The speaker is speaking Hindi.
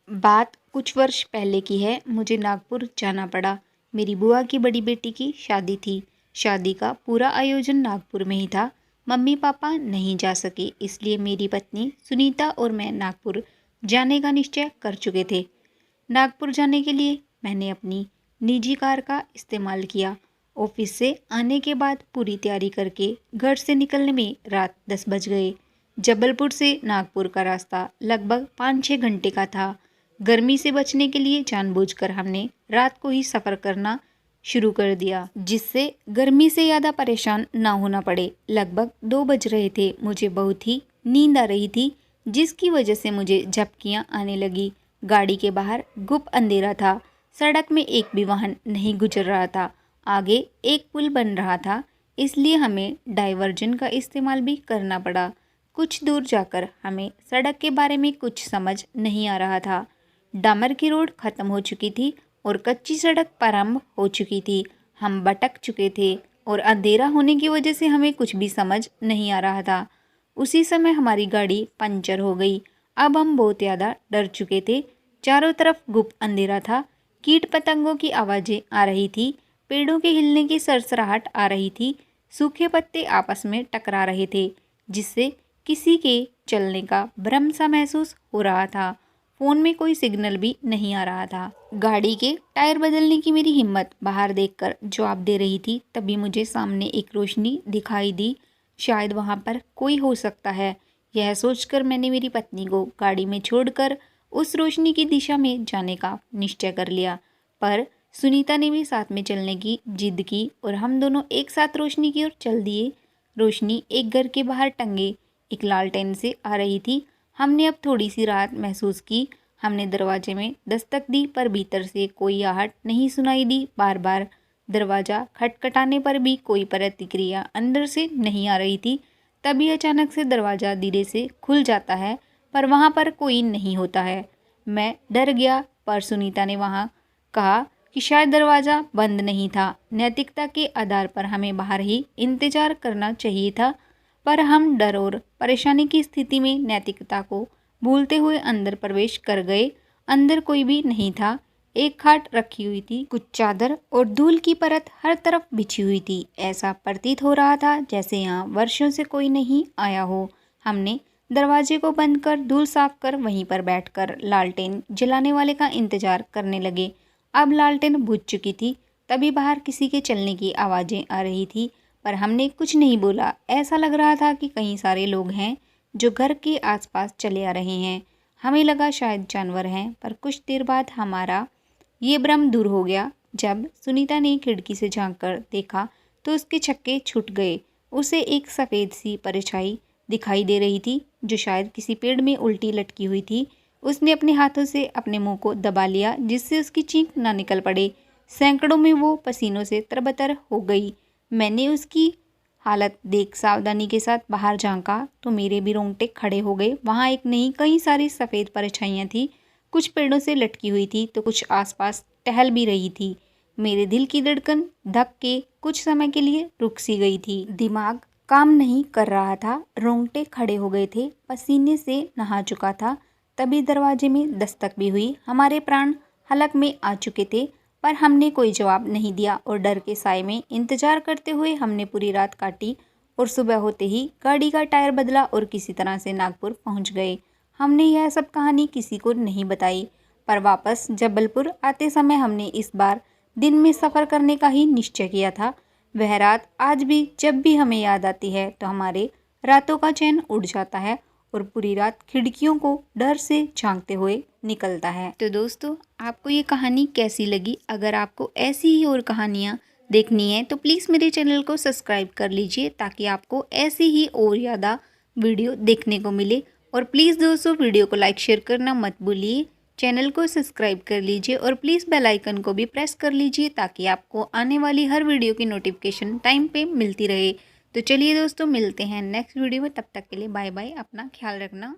बात कुछ वर्ष पहले की है। मुझे नागपुर जाना पड़ा। मेरी बुआ की बड़ी बेटी की शादी थी। शादी का पूरा आयोजन नागपुर में ही था। मम्मी पापा नहीं जा सके, इसलिए मेरी पत्नी सुनीता और मैं नागपुर जाने का निश्चय कर चुके थे। नागपुर जाने के लिए मैंने अपनी निजी कार का इस्तेमाल किया। ऑफिस से आने के बाद पूरी तैयारी करके घर से निकलने में रात 10 बज गए। जबलपुर से नागपुर का रास्ता लगभग 5-6 घंटे का था। गर्मी से बचने के लिए जानबूझकर हमने रात को ही सफ़र करना शुरू कर दिया, जिससे गर्मी से ज़्यादा परेशान ना होना पड़े। लगभग 2 बज रहे थे। मुझे बहुत ही नींद आ रही थी, जिसकी वजह से मुझे झपकियाँ आने लगी। गाड़ी के बाहर गुप अंधेरा था। सड़क में एक भी वाहन नहीं गुजर रहा था। आगे एक पुल बन रहा था, इसलिए हमें डाइवर्जन का इस्तेमाल भी करना पड़ा। कुछ दूर जाकर हमें सड़क के बारे में कुछ समझ नहीं आ रहा था। डामर की रोड खत्म हो चुकी थी और कच्ची सड़क प्रारंभ हो चुकी थी। हम भटक चुके थे और अंधेरा होने की वजह से हमें कुछ भी समझ नहीं आ रहा था। उसी समय हमारी गाड़ी पंचर हो गई। अब हम बहुत ज़्यादा डर चुके थे। चारों तरफ गुप्त अंधेरा था। कीट पतंगों की आवाज़ें आ रही थी। पेड़ों के हिलने की सरसराहट आ रही थी। सूखे पत्ते आपस में टकरा रहे थे, जिससे किसी के चलने का भ्रम सा महसूस हो रहा था। फ़ोन में कोई सिग्नल भी नहीं आ रहा था। गाड़ी के टायर बदलने की मेरी हिम्मत बाहर देखकर जवाब दे रही थी, तभी मुझे सामने एक रोशनी दिखाई दी। शायद वहाँ पर कोई हो सकता है। यह सोचकर मैंने मेरी पत्नी को गाड़ी में छोड़कर उस रोशनी की दिशा में जाने का निश्चय कर लिया। पर सुनीता ने भी साथ में चलने की जिद की और हम दोनों एक साथ रोशनी की ओर चल दिए। रोशनी एक घर के बाहर टंगे एक लालटेन से आ रही थी। हमने अब थोड़ी सी राहत महसूस की। हमने दरवाजे में दस्तक दी, पर भीतर से कोई आहट नहीं सुनाई दी। बार बार दरवाज़ा खटखटाने पर भी कोई प्रतिक्रिया अंदर से नहीं आ रही थी। तभी अचानक से दरवाज़ा धीरे से खुल जाता है, पर वहाँ पर कोई नहीं होता है। मैं डर गया, पर सुनीता ने वहाँ कहा कि शायद दरवाज़ा बंद नहीं था। नैतिकता के आधार पर हमें बाहर ही इंतजार करना चाहिए था, पर हम डर और परेशानी की स्थिति में नैतिकता को भूलते हुए अंदर प्रवेश कर गए। अंदर कोई भी नहीं था। एक खाट रखी हुई थी, कुछ चादर और धूल की परत हर तरफ बिछी हुई थी। ऐसा प्रतीत हो रहा था जैसे यहाँ वर्षों से कोई नहीं आया हो। हमने दरवाजे को बंद कर धूल साफ कर वहीं पर बैठकर लालटेन जलाने वाले का इंतजार करने लगे। अब लालटेन बुझ चुकी थी। तभी बाहर किसी के चलने की आवाज़ें आ रही थी, पर हमने कुछ नहीं बोला। ऐसा लग रहा था कि कई सारे लोग हैं जो घर के आसपास चले आ रहे हैं। हमें लगा शायद जानवर हैं, पर कुछ देर बाद हमारा ये भ्रम दूर हो गया। जब सुनीता ने खिड़की से झांक कर देखा तो उसके छक्के छूट गए। उसे एक सफ़ेद सी परछाई दिखाई दे रही थी, जो शायद किसी पेड़ में उल्टी लटकी हुई थी। उसने अपने हाथों से अपने मुंह को दबा लिया, जिससे उसकी चीख ना निकल पड़े। सैकड़ों में वो पसीनों से तरबतर हो गई। मैंने उसकी हालत देख सावधानी के साथ बाहर झांका तो मेरे भी रोंगटे खड़े हो गए। वहाँ एक नहीं कई सारी सफ़ेद परछाइयाँ थी। कुछ पेड़ों से लटकी हुई थी तो कुछ आसपास टहल भी रही थी। मेरे दिल की धड़कन धक के कुछ समय के लिए रुक सी गई थी। दिमाग काम नहीं कर रहा था। रोंगटे खड़े हो गए थे। पसीने से नहा चुका था। तभी दरवाजे में दस्तक भी हुई। हमारे प्राण हलक में आ चुके थे, पर हमने कोई जवाब नहीं दिया और डर के साए में इंतजार करते हुए हमने पूरी रात काटी और सुबह होते ही गाड़ी का टायर बदला और किसी तरह से नागपुर पहुंच गए। हमने यह सब कहानी किसी को नहीं बताई, पर वापस जबलपुर आते समय हमने इस बार दिन में सफ़र करने का ही निश्चय किया था। वह रात आज भी जब भी हमें याद आती है तो हमारे रातों का चैन उड़ जाता है और पूरी रात खिड़कियों को डर से झांकते हुए निकलता है। तो दोस्तों, आपको ये कहानी कैसी लगी? अगर आपको ऐसी ही और कहानियाँ देखनी है तो प्लीज़ मेरे चैनल को सब्सक्राइब कर लीजिए, ताकि आपको ऐसी ही और ज़्यादा वीडियो देखने को मिले। और प्लीज़ दोस्तों, वीडियो को लाइक शेयर करना मत भूलिए। चैनल को सब्सक्राइब कर लीजिए और प्लीज़ बेल आइकन को भी प्रेस कर लीजिए, ताकि आपको आने वाली हर वीडियो की नोटिफिकेशन टाइम पे मिलती रहे। तो चलिए दोस्तों, मिलते हैं नेक्स्ट वीडियो में। तब तक के लिए बाय बाय। अपना ख्याल रखना।